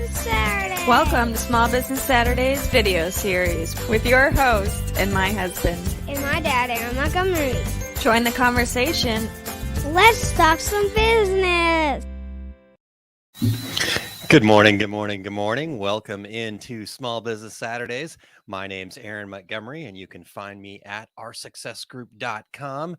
Business Saturday. Welcome to Small Business Saturdays video series with your host and my husband. And my dad, Aaron Montgomery. Join the conversation. Let's talk some business. Good morning, good morning, good morning. Welcome into Small Business Saturdays. My name's Aaron Montgomery, and you can find me at oursuccessgroup.com.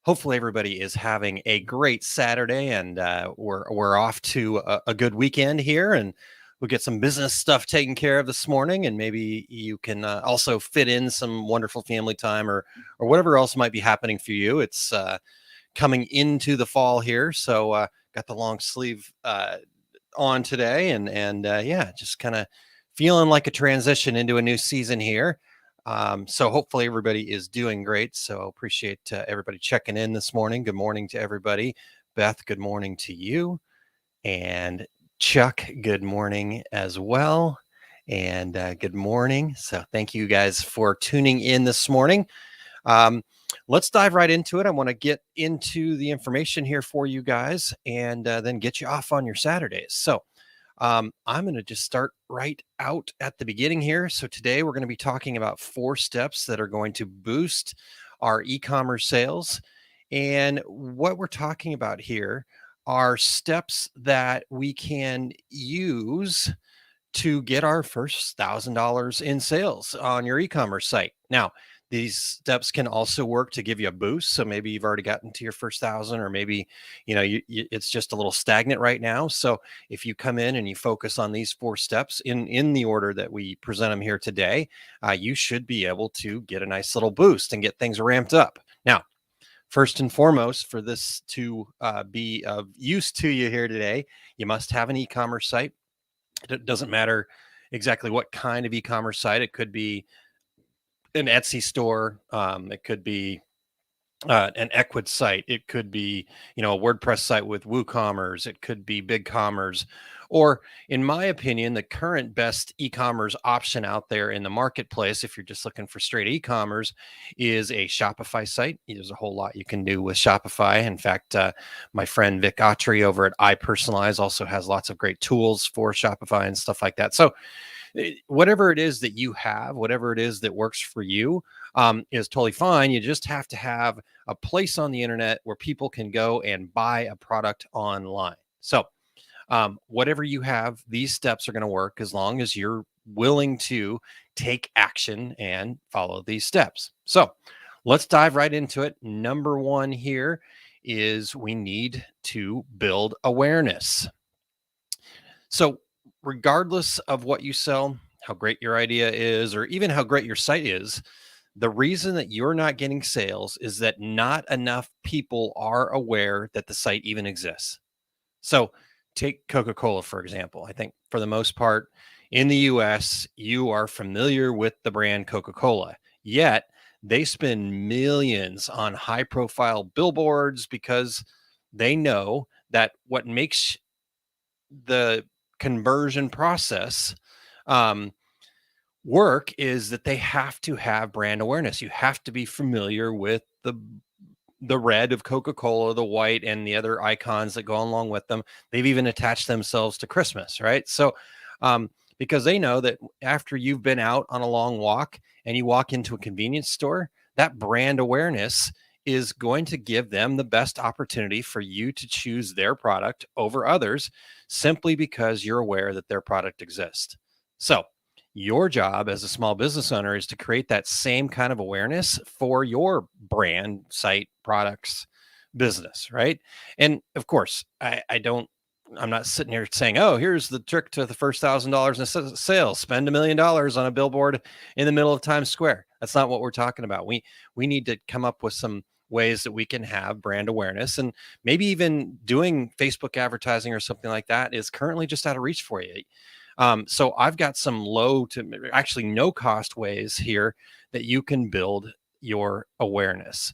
Hopefully everybody is having a great Saturday, and we're off to a good weekend here, and we'll get some business stuff taken care of this morning, and maybe you can also fit in some wonderful family time or whatever else might be happening for you. It's coming into the fall here, so got the long sleeve on today, and yeah, just kind of feeling like a transition into a new season here. So hopefully everybody is doing great. So appreciate everybody checking in this morning. Good morning to everybody. Beth, good morning to you. And Chuck, good morning as well. And good morning. So thank you guys for tuning in this morning. Let's dive right into it. I want to get into the information here for you guys and then get you off on your Saturdays. So I'm going to just start right out at the beginning here. So today we're going to be talking about 4 steps that are going to boost our e-commerce sales. And what we're talking about here are steps that we can use to get our first $1,000 in sales on your e-commerce site. Now, these steps can also work to give you a boost. So maybe you've already gotten to your first 1,000, or maybe, it's just a little stagnant right now. So if you come in and you focus on these 4 steps in the order that we present them here today, you should be able to get a nice little boost and get things ramped up. Now, first and foremost, for this to be of use to you here today, you must have an e-commerce site. It doesn't matter exactly what kind of e-commerce site. It could be an Etsy store. It could be an Ecwid site. It could be, a WordPress site with WooCommerce. It could be BigCommerce. Or, in my opinion, the current best e-commerce option out there in the marketplace, if you're just looking for straight e-commerce, is a Shopify site. There's a whole lot you can do with Shopify. In fact, my friend Vic Autry over at iPersonalize also has lots of great tools for Shopify and stuff like that. So whatever it is that you have, whatever it is that works for you, is totally fine. You just have to have a place on the internet where people can go and buy a product online. So whatever you have, these steps are going to work as long as you're willing to take action and follow these steps. So let's dive right into it. Number 1 here is we need to build awareness. So regardless of what you sell, how great your idea is, or even how great your site is, the reason that you're not getting sales is that not enough people are aware that the site even exists. So take Coca-Cola, for example. I think for the most part in the US, you are familiar with the brand Coca-Cola, yet they spend millions on high-profile billboards because they know that what makes the conversion process work is that they have to have brand awareness. You have to be familiar with the red of Coca-Cola, the white, and the other icons that go along with them. They've even attached themselves to Christmas, right? So because they know that after you've been out on a long walk and you walk into a convenience store, that brand awareness is going to give them the best opportunity for you to choose their product over others, simply because you're aware that their product exists. So your job as a small business owner is to create that same kind of awareness for your brand, site, products, business, right? And of course, I'm not sitting here saying, oh, here's the trick to the first $1,000 in sales, spend $1 million on a billboard in the middle of Times Square. That's not what we're talking about. We need to come up with some ways that we can have brand awareness, and maybe even doing Facebook advertising or something like that is currently just out of reach for you. So I've got some low to actually no cost ways here that you can build your awareness.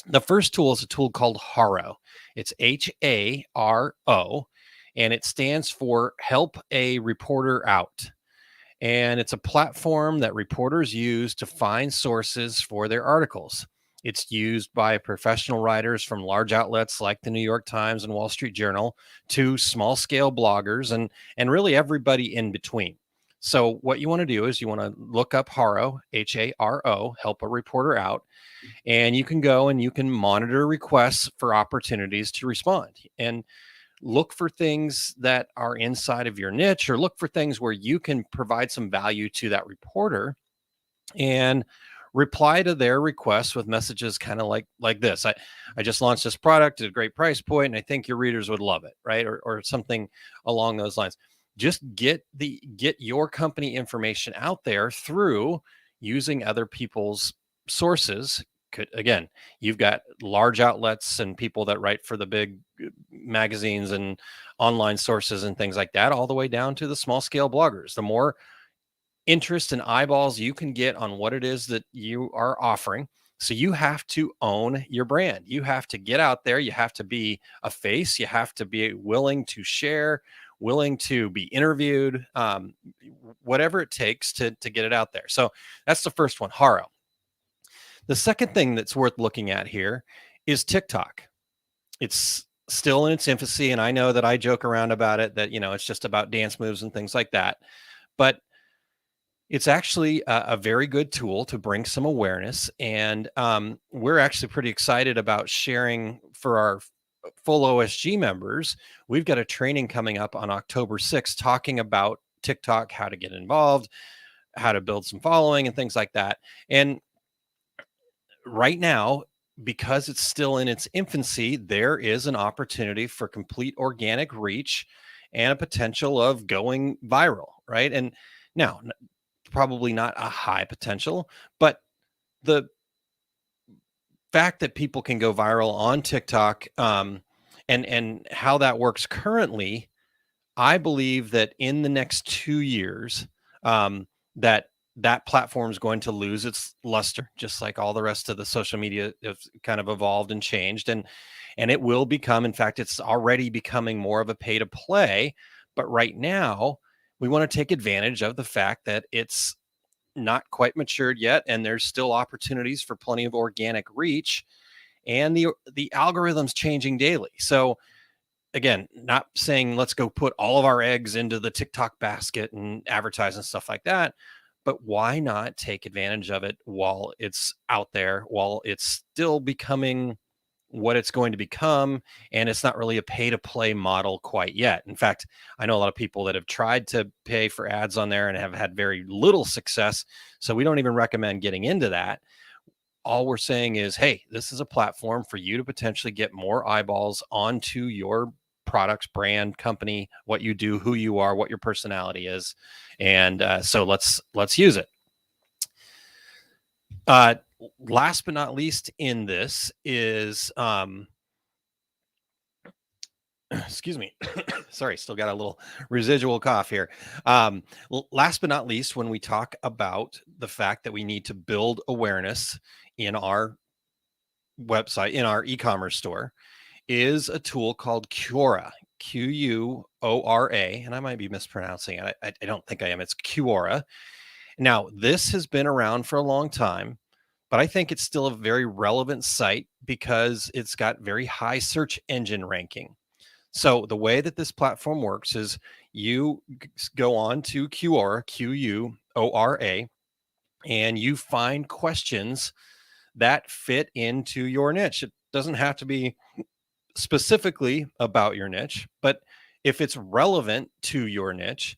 The first tool is a tool called Haro. It's Haro, and it stands for Help a Reporter Out. And it's a platform that reporters use to find sources for their articles. It's used by professional writers from large outlets like the New York Times and Wall Street Journal to small scale bloggers and really everybody in between. So what you want to do is you want to look up Haro, Haro, help a reporter out, and you can go and you can monitor requests for opportunities to respond and look for things that are inside of your niche, or look for things where you can provide some value to that reporter and reply to their requests with messages kind of like this. I just launched this product at a great price point and I think your readers would love it, right? Or something along those lines. Just get your company information out there through using other people's sources. Again, you've got large outlets and people that write for the big magazines and online sources and things like that, all the way down to the small scale bloggers. The more interest and eyeballs you can get on what it is that you are offering. So you have to own your brand. You have to get out there. You have to be a face. You have to be willing to share, willing to be interviewed, whatever it takes to get it out there. So that's the first one, Haro. The second thing that's worth looking at here is TikTok. It's still in its infancy, and I know that I joke around about it, that, it's just about dance moves and things like that. But it's actually a very good tool to bring some awareness. And we're actually pretty excited about sharing for our full OSG members. We've got a training coming up on October 6th talking about TikTok, how to get involved, how to build some following and things like that. And right now, because it's still in its infancy, there is an opportunity for complete organic reach and a potential of going viral, right? And now, probably not a high potential, but the fact that people can go viral on TikTok, and how that works currently, I believe that in the next 2 years, that platform is going to lose its luster, just like all the rest of the social media have kind of evolved and changed, and it will become, in fact, it's already becoming more of a pay to play. But right now, we want to take advantage of the fact that it's not quite matured yet, and there's still opportunities for plenty of organic reach, and the algorithm's changing daily. So again, not saying let's go put all of our eggs into the TikTok basket and advertise and stuff like that, but why not take advantage of it while it's out there, while it's still becoming what it's going to become, and it's not really a pay to play model quite yet. In fact, I know a lot of people that have tried to pay for ads on there and have had very little success. So we don't even recommend getting into that. All we're saying is, hey, this is a platform for you to potentially get more eyeballs onto your products, brand, company, what you do, who you are, what your personality is. And so let's use it. Last but not least in this is, excuse me, sorry, still got a little residual cough here. Last but not least, when we talk about the fact that we need to build awareness in our website, in our e-commerce store, is a tool called Quora, Quora, and I might be mispronouncing it. I don't think I am. It's Quora. Now, this has been around for a long time, but I think it's still a very relevant site because it's got very high search engine ranking. So the way that this platform works is you go on to Quora, Quora, and you find questions that fit into your niche. It doesn't have to be specifically about your niche, but if it's relevant to your niche,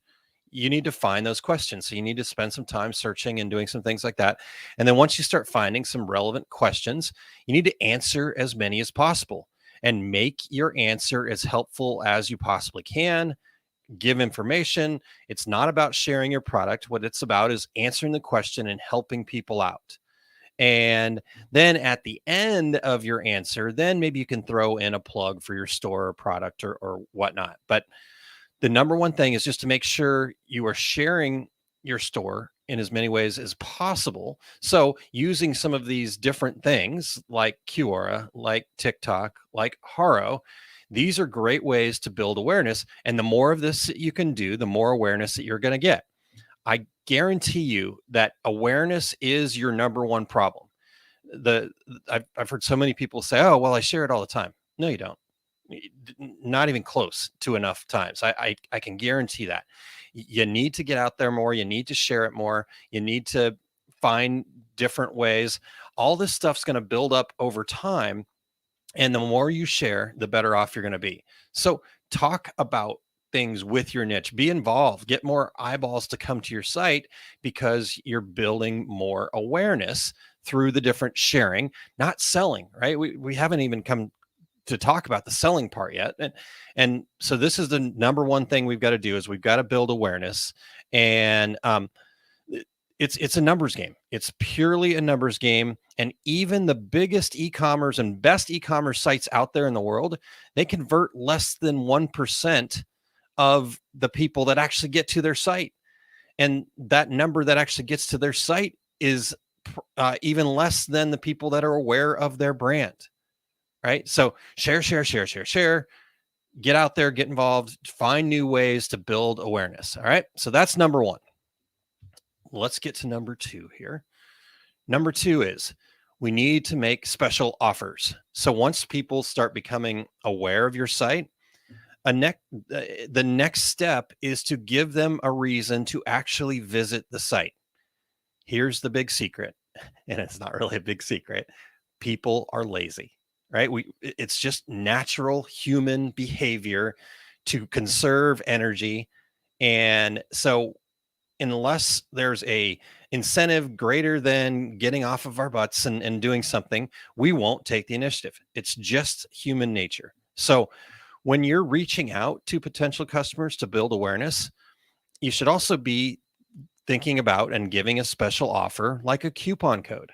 you need to find those questions. So you need to spend some time searching and doing some things like that. And then once you start finding some relevant questions, you need to answer as many as possible and make your answer as helpful as you possibly can. Give information. It's not about sharing your product. What it's about is answering the question and helping people out. And then at the end of your answer, then maybe you can throw in a plug for your store or product or whatnot. But the number one thing is just to make sure you are sharing your store in as many ways as possible. So using some of these different things like Quora, like TikTok, like Haro, these are great ways to build awareness. And the more of this that you can do, the more awareness that you're going to get. I guarantee you that awareness is your number one problem. I've heard so many people say, oh, well, I share it all the time. No, you don't. Not even close to enough times. I can guarantee that. You need to get out there more. You need to share it more. You need to find different ways. All this stuff's going to build up over time. And the more you share, the better off you're going to be. So talk about things with your niche, be involved, get more eyeballs to come to your site because you're building more awareness through the different sharing, not selling, right? We haven't even come to talk about the selling part yet. And so this is the number one thing we've got to do is we've got to build awareness. And it's a numbers game. It's purely a numbers game. And even the biggest e-commerce and best e-commerce sites out there in the world, they convert less than 1% of the people that actually get to their site. And that number that actually gets to their site is even less than the people that are aware of their brand, right? So share, get out there, get involved, find new ways to build awareness. All right. So that's number one. Let's get to number two here. Number two is we need to make special offers. So once people start becoming aware of your site, the next step is to give them a reason to actually visit the site. Here's the big secret, and it's not really a big secret. People are lazy, right? It's just natural human behavior to conserve energy. And so unless there's a incentive greater than getting off of our butts and doing something, we won't take the initiative. It's just human nature. So when you're reaching out to potential customers to build awareness, you should also be thinking about and giving a special offer like a coupon code.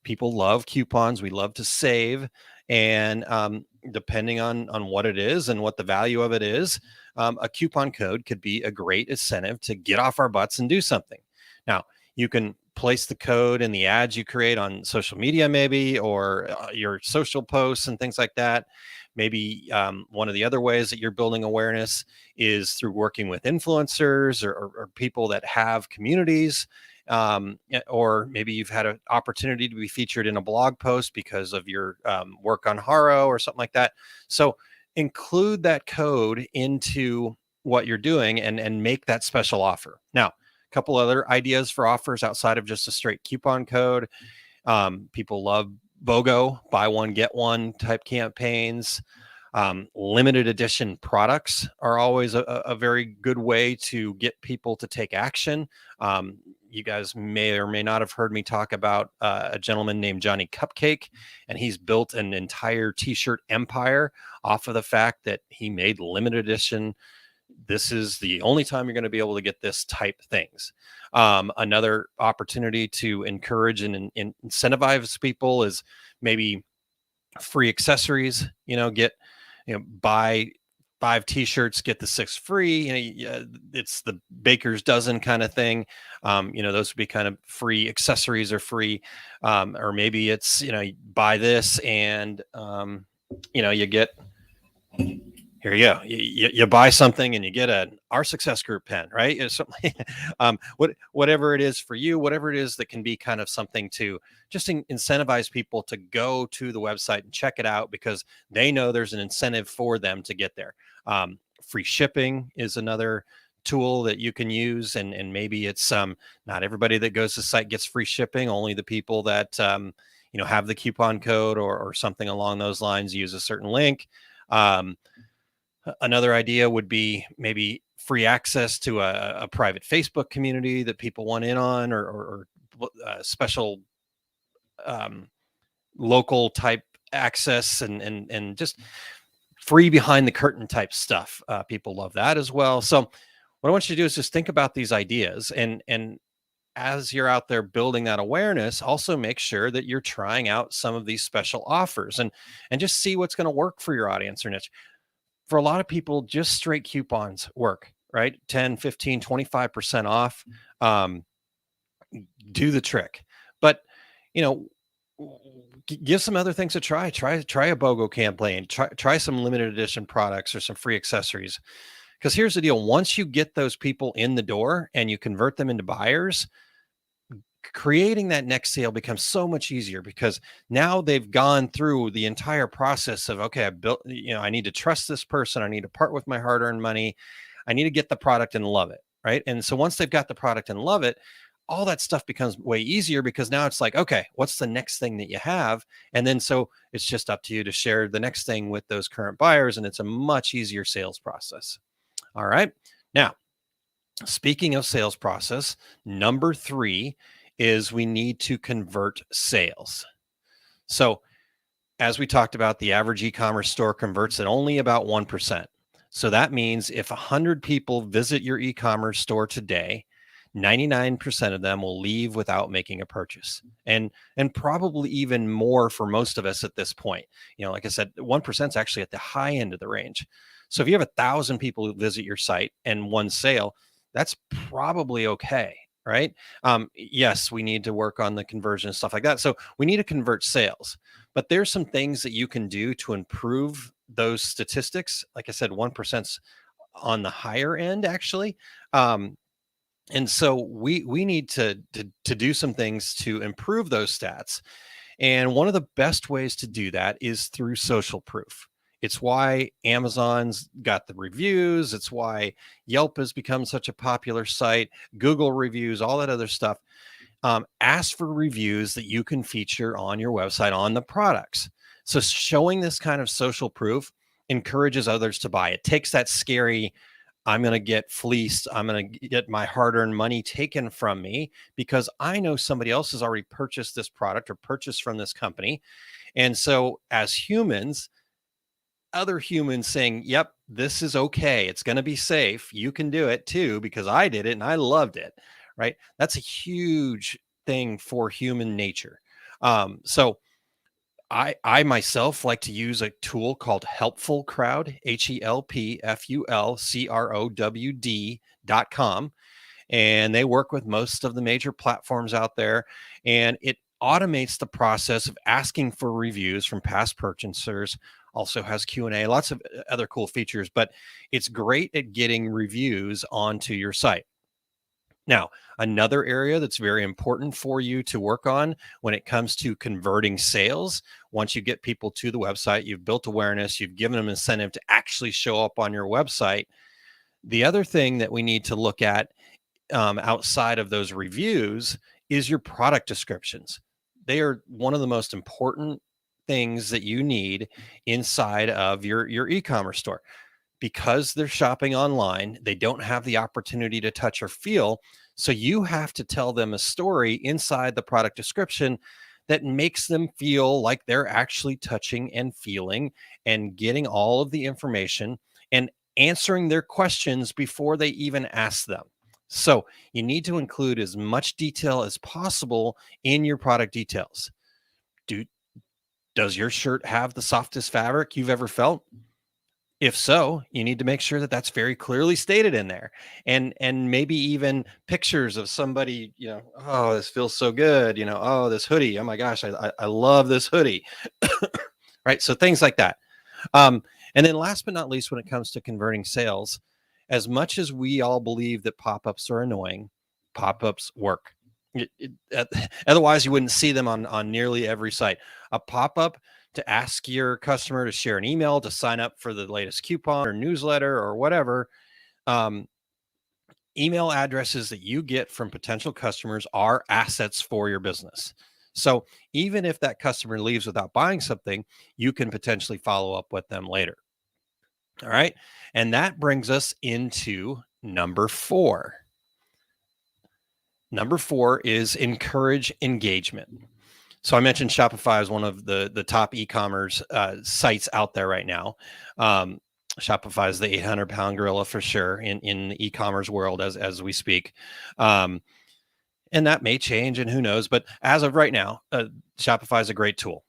People love coupons. We love to save. And depending on what it is and what the value of it is, a coupon code could be a great incentive to get off our butts and do something. Now, you can place the code in the ads you create on social media, maybe, or your social posts and things like that. Maybe one of the other ways that you're building awareness is through working with influencers or people that have communities. Or maybe you've had an opportunity to be featured in a blog post because of your work on Haro or something like that. So include that code into what you're doing and make that special offer. Now, a couple other ideas for offers outside of just a straight coupon code. People love BOGO, buy one, get one type campaigns. Limited edition products are always a very good way to get people to take action. You guys may or may not have heard me talk about a gentleman named Johnny Cupcake, and he's built an entire t-shirt empire off of the fact that he made limited edition. This is the only time you're going to be able to get this type things. Another opportunity to encourage and incentivize people is maybe free accessories. Buy 5 t-shirts, get the 6 free. It's the baker's dozen kind of thing. Those would be kind of free accessories or free. Or maybe it's, buy this and, you get, here you go. You buy something and you get our Success Group pen, right? It's something, whatever it is for you, whatever it is that can be kind of something to just incentivize people to go to the website and check it out because they know there's an incentive for them to get there. Free shipping is another tool that you can use, and maybe it's not everybody that goes to the site gets free shipping. Only the people that have the coupon code or something along those lines use a certain link. Another idea would be maybe free access to a private Facebook community that people want in on, or special local type access and just free behind the curtain type stuff. People love that as well. So what I want you to do is just think about these ideas and as you're out there building that awareness, also make sure that you're trying out some of these special offers and just see what's going to work for your audience or niche. For a lot of people, just straight coupons work, right? 10, 15, 25% off, do the trick. But, give some other things a try. Try a BOGO campaign, try some limited edition products or some free accessories. Because here's the deal. Once you get those people in the door and you convert them into buyers, creating that next sale becomes so much easier because now they've gone through the entire process of, okay, I built, I need to trust this person. I need to part with my hard-earned money. I need to get the product and love it. Right. And so once they've got the product and love it, all that stuff becomes way easier because now it's like, okay, what's the next thing that you have? And then so it's just up to you to share the next thing with those current buyers. And it's a much easier sales process. All right. Now, speaking of sales process, number 3 is we need to convert sales. So as we talked about, the average e-commerce store converts at only about 1%. So that means if 100 people visit your e-commerce store today, 99% of them will leave without making a purchase. And probably even more for most of us at this point. Like I said, 1% is actually at the high end of the range. So if you have 1,000 people who visit your site and one sale, that's probably okay, right? Yes, we need to work on the conversion and stuff like that. So we need to convert sales, but there's some things that you can do to improve those statistics. Like I said, 1%'s on the higher end, actually. And so we need to do some things to improve those stats. And one of the best ways to do that is through social proof. It's why Amazon's got the reviews. It's why Yelp has become such a popular site, Google reviews, all that other stuff. Ask for reviews that you can feature on your website on the products. So showing this kind of social proof encourages others to buy. It takes that scary, I'm going to get fleeced, I'm going to get my hard-earned money taken from me because I know somebody else has already purchased this product or purchased from this company. And so as humans, other humans saying, yep, this is okay, it's going to be safe, you can do it too because I did it and I loved it, right? That's a huge thing for human nature. So I myself like to use a tool called Helpful Crowd, HELPFULCROWD.com. And they work with most of the major platforms out there. And it automates the process of asking for reviews from past purchasers. Also has Q&A, lots of other cool features, but it's great at getting reviews onto your site. Now, another area that's very important for you to work on when it comes to converting sales, once you get people to the website, you've built awareness, you've given them incentive to actually show up on your website. The other thing that we need to look at outside of those reviews is your product descriptions. They are one of the most important things that you need inside of your e-commerce store. Because they're shopping online, they don't have the opportunity to touch or feel. So you have to tell them a story inside the product description that makes them feel like they're actually touching and feeling and getting all of the information and answering their questions before they even ask them. So you need to include as much detail as possible in your product details. Does your shirt have the softest fabric you've ever felt? If so, you need to make sure that that's very clearly stated in there, and maybe even pictures of somebody, oh, this feels so good, oh, this hoodie, oh my gosh, I love this hoodie, right? So things like that. And then last but not least, when it comes to converting sales, as much as we all believe that pop-ups are annoying, pop-ups work. Otherwise, you wouldn't see them on nearly every site. A pop-up to ask your customer to share an email, to sign up for the latest coupon or newsletter or whatever. Email addresses that you get from potential customers are assets for your business. So even if that customer leaves without buying something, you can potentially follow up with them later. All right. And that brings us into number 4. Number 4 is encourage engagement. So I mentioned Shopify is one of the top e-commerce sites out there right now. Shopify is the 800-pound gorilla for sure in the e-commerce world as we speak. And that may change, and who knows? But as of right now, Shopify is a great tool.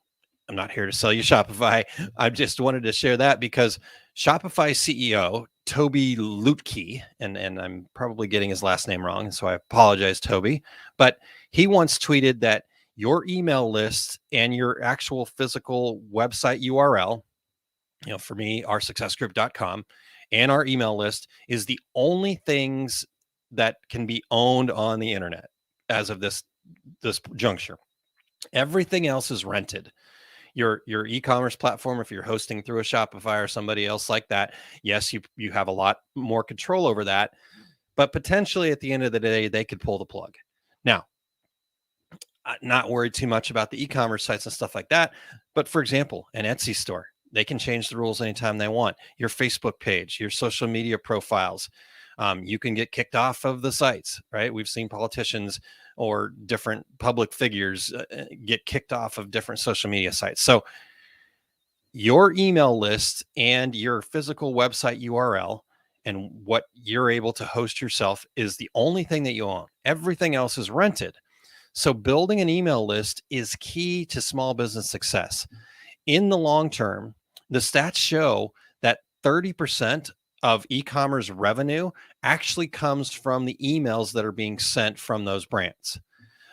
I'm not here to sell you Shopify. I just wanted to share that because Shopify CEO Toby Lutke, and I'm probably getting his last name wrong, so I apologize, Toby. But he once tweeted that your email list and your actual physical website URL, for me, oursuccessgroup.com, and our email list is the only things that can be owned on the internet as of this this juncture. Everything else is rented. Your e-commerce platform, if you're hosting through a Shopify or somebody else like that, yes, you have a lot more control over that, but potentially at the end of the day, they could pull the plug. Now, not worried too much about the e-commerce sites and stuff like that. But for example, an Etsy store, they can change the rules anytime they want. Your Facebook page, your social media profiles, you can get kicked off of the sites, right? We've seen politicians or different public figures get kicked off of different social media sites. So your email list and your physical website URL and what you're able to host yourself is the only thing that you own. Everything else is rented. So building an email list is key to small business success. In the long term, the stats show that 30% of e-commerce revenue actually comes from the emails that are being sent from those brands.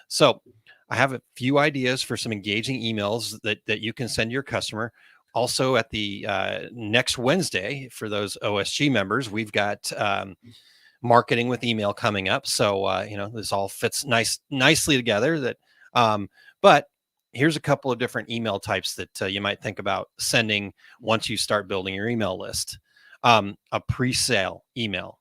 So I have a few ideas for some engaging emails that you can send your customer. Also at the next Wednesday, for those OSG members, we've got marketing with email coming up. So, this all fits nicely together but here's a couple of different email types that you might think about sending once you start building your email list. A pre-sale email.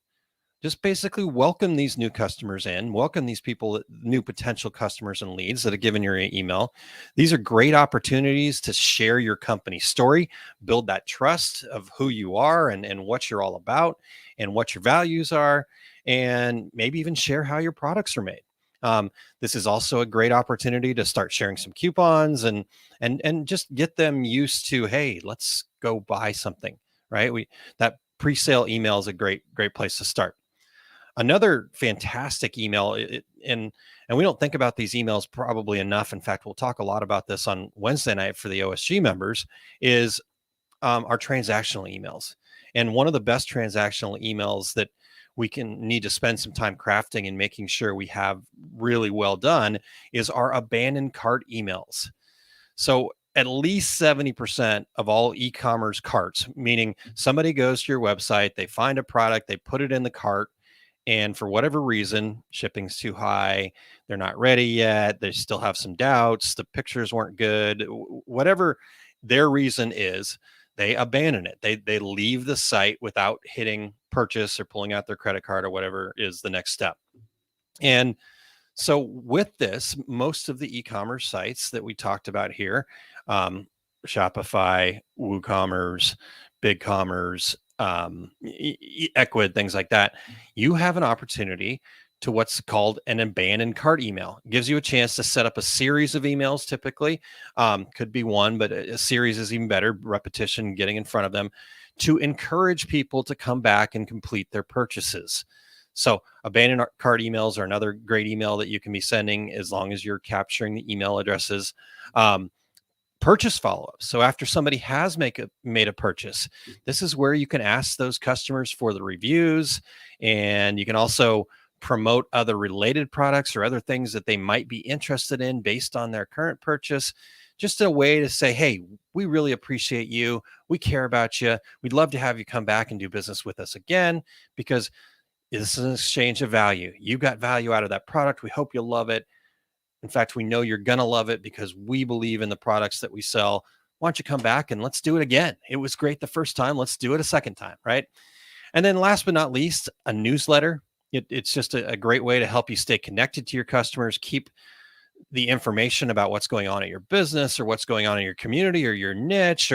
Just basically welcome these new customers in, welcome these people, new potential customers and leads that are given your email. These are great opportunities to share your company story, build that trust of who you are and what you're all about and what your values are, and maybe even share how your products are made. This is also a great opportunity to start sharing some coupons and just get them used to, hey, let's go buy something, right? That pre-sale email is a great place to start. Another fantastic email, and we don't think about these emails probably enough. In fact, we'll talk a lot about this on Wednesday night for the OSG members, is our transactional emails. And one of the best transactional emails that we need to spend some time crafting and making sure we have really well done is our abandoned cart emails. So at least 70% of all e-commerce carts, meaning somebody goes to your website, they find a product, they put it in the cart, and for whatever reason, shipping's too high, they're not ready yet, they still have some doubts, the pictures weren't good, whatever their reason is, they abandon it. They leave the site without hitting purchase or pulling out their credit card or whatever is the next step. And so with this, most of the e-commerce sites that we talked about here, Shopify, WooCommerce, BigCommerce, Ecwid, things like that, you have an opportunity to what's called an abandoned cart email. It gives you a chance to set up a series of emails, typically. Could be one, but a series is even better, repetition, getting in front of them, to encourage people to come back and complete their purchases. So abandoned cart emails are another great email that you can be sending as long as you're capturing the email addresses. Purchase follow-up. So after somebody has made a purchase, this is where you can ask those customers for the reviews, and you can also promote other related products or other things that they might be interested in based on their current purchase. Just a way to say, hey, we really appreciate you. We care about you. We'd love to have you come back and do business with us again, because this is an exchange of value. You got value out of that product. We hope you'll love it. In fact, we know you're going to love it because we believe in the products that we sell. Why don't you come back and let's do it again? It was great the first time. Let's do it a second time, right? And then last but not least, a newsletter. It's just a great way to help you stay connected to your customers, keep the information about what's going on at your business or what's going on in your community or your niche,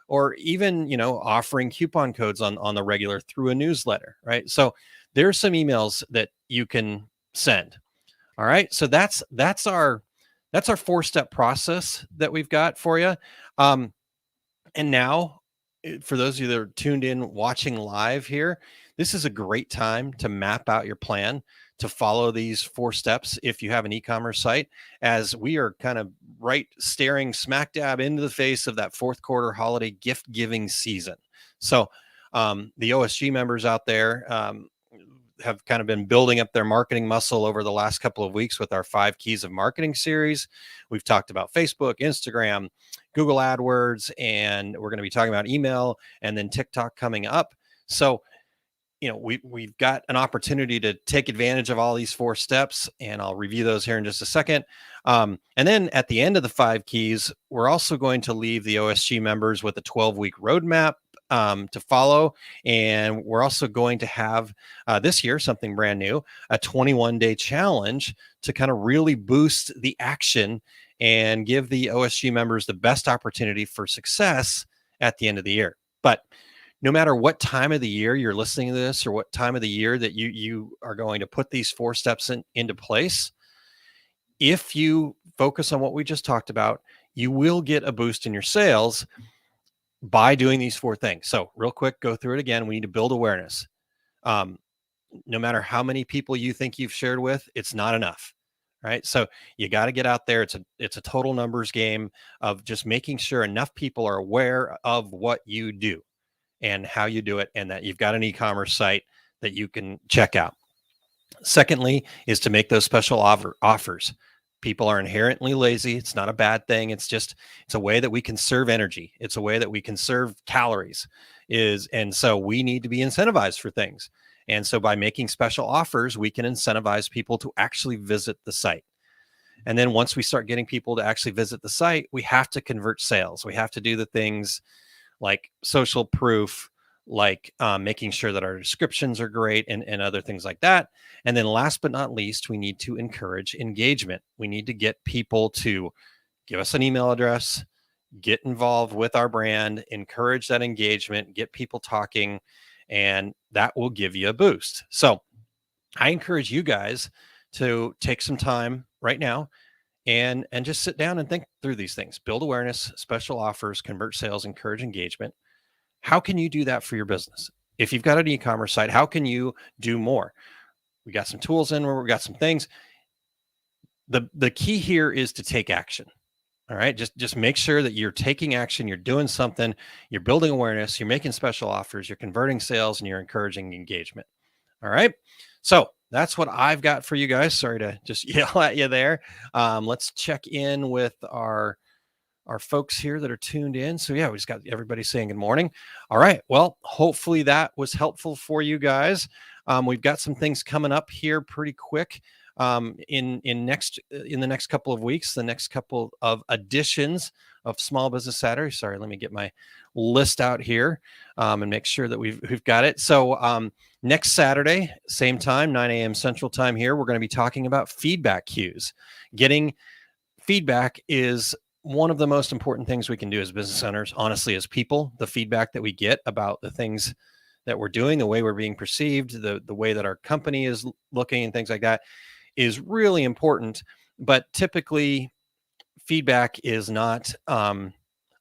or even, offering coupon codes on the regular through a newsletter, right? So there's some emails that you can send. All right. So that's our 4-step process that we've got for you. And now, for those of you that are tuned in watching live here, this is a great time to map out your plan to follow these 4 steps if you have an e-commerce site, as we are kind of staring smack dab into the face of that fourth quarter holiday gift giving season. So the OSG members out there have kind of been building up their marketing muscle over the last couple of weeks with our 5 Keys of Marketing series. We've talked about Facebook, Instagram, Google AdWords, and we're going to be talking about email and then TikTok coming up. So we've got an opportunity to take advantage of all these 4 steps, and I'll review those here in just a second. And then at the end of the 5 keys, we're also going to leave the OSG members with a 12-week roadmap to follow. And we're also going to have this year something brand new, a 21-day challenge to kind of really boost the action and give the OSG members the best opportunity for success at the end of the year. But no matter what time of the year you're listening to this, or what time of the year that you are going to put these 4 steps into place, if you focus on what we just talked about, you will get a boost in your sales by doing these 4 things. So real quick, go through it again. We need to build awareness. No matter how many people you think you've shared with, it's not enough. Right. So you got to get out there. It's a total numbers game of just making sure enough people are aware of what you do and how you do it, and that you've got an e-commerce site that you can check out. Secondly, is to make those special offers. People are inherently lazy. It's not a bad thing. It's a way that we conserve energy. It's a way that we conserve calories. And so we need to be incentivized for things. And so by making special offers, we can incentivize people to actually visit the site. And then once we start getting people to actually visit the site, we have to convert sales. We have to do the things like social proof, like making sure that our descriptions are great, and other things like that. And then last but not least, we need to encourage engagement. We need to get people to give us an email address, get involved with our brand, encourage that engagement, get people talking, and that will give you a boost. So I encourage you guys to take some time right now and just sit down and think through these things. Build awareness, special offers, convert sales, encourage engagement. How can you do that for your business? If you've got an e-commerce site, how can you do more? We got some tools in where we got some things. The key here is to take action. All right. Just make sure that you're taking action. You're doing something. You're building awareness. You're making special offers. You're converting sales, and you're encouraging engagement. All right. So that's what I've got for you guys. Sorry to just yell at you there. Let's check in with our folks here that are tuned in. So yeah, we just got everybody saying good morning. All right. Well, hopefully that was helpful for you guys. We've got some things coming up here pretty quick in the next couple of weeks, the next couple of editions of Small Business Saturday. Sorry, let me get my list out here and make sure that we've got it. So next Saturday, same time, 9 a.m. Central Time here, we're going to be talking about feedback cues. Getting feedback is one of the most important things we can do as business owners, honestly, as people. The feedback that we get about the things that we're doing, the way we're being perceived, the way that our company is looking, and things like that is really important. But typically, feedback is not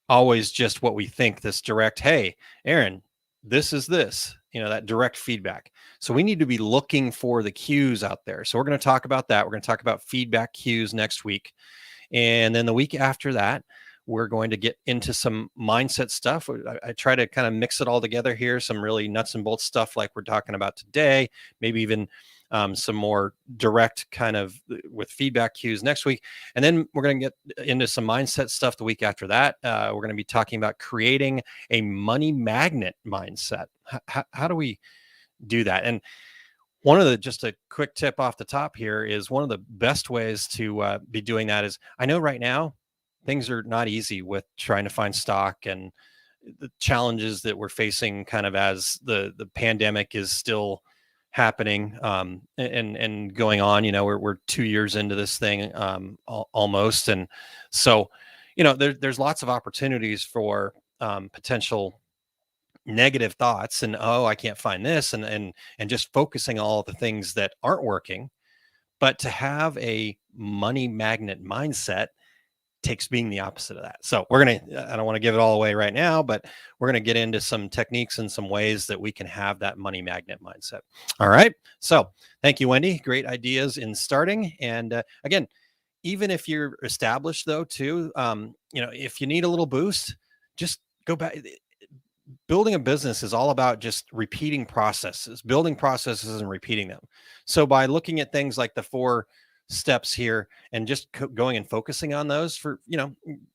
always just what we think, this direct, hey, Aaron, this is this, that direct feedback. So we need to be looking for the cues out there. So we're going to talk about that. We're going to talk about feedback cues next week. And then the week after that, we're going to get into some mindset stuff. I try to kind of mix it all together here, some really nuts and bolts stuff like we're talking about today, maybe even some more direct kind of with feedback cues next week. And then we're going to get into some mindset stuff the week after that. We're going to be talking about creating a money magnet mindset. How do we do that? And just a quick tip off the top here is one of the best ways to be doing that is, I know right now things are not easy with trying to find stock and the challenges that we're facing kind of as the pandemic is still happening and going on. We're 2 years into this thing almost. And so, there's lots of opportunities for potential negative thoughts and, oh, I can't find this, and just focusing all the things that aren't working. But to have a money magnet mindset takes being the opposite of that. So I don't want to give it all away right now, but we're going to get into some techniques and some ways that we can have that money magnet mindset. All right. So thank you, Wendy. Great ideas in starting. And again, even if you're established though, too, if you need a little boost, just go back. Building a business is all about just repeating processes, building processes and repeating them. So by looking at things like the 4 steps here and just going and focusing on those for,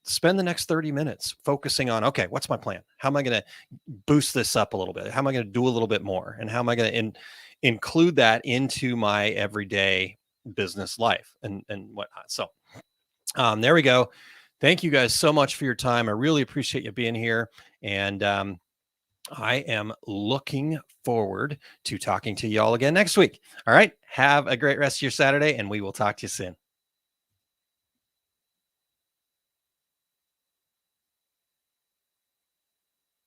spend the next 30 minutes focusing on, okay, what's my plan? How am I going to boost this up a little bit? How am I going to do a little bit more? And how am I going to include that into my everyday business life and whatnot? So there we go. Thank you guys so much for your time. I really appreciate you being here. And I am looking forward to talking to you all again next week. All right. Have a great rest of your Saturday, and we will talk to you soon.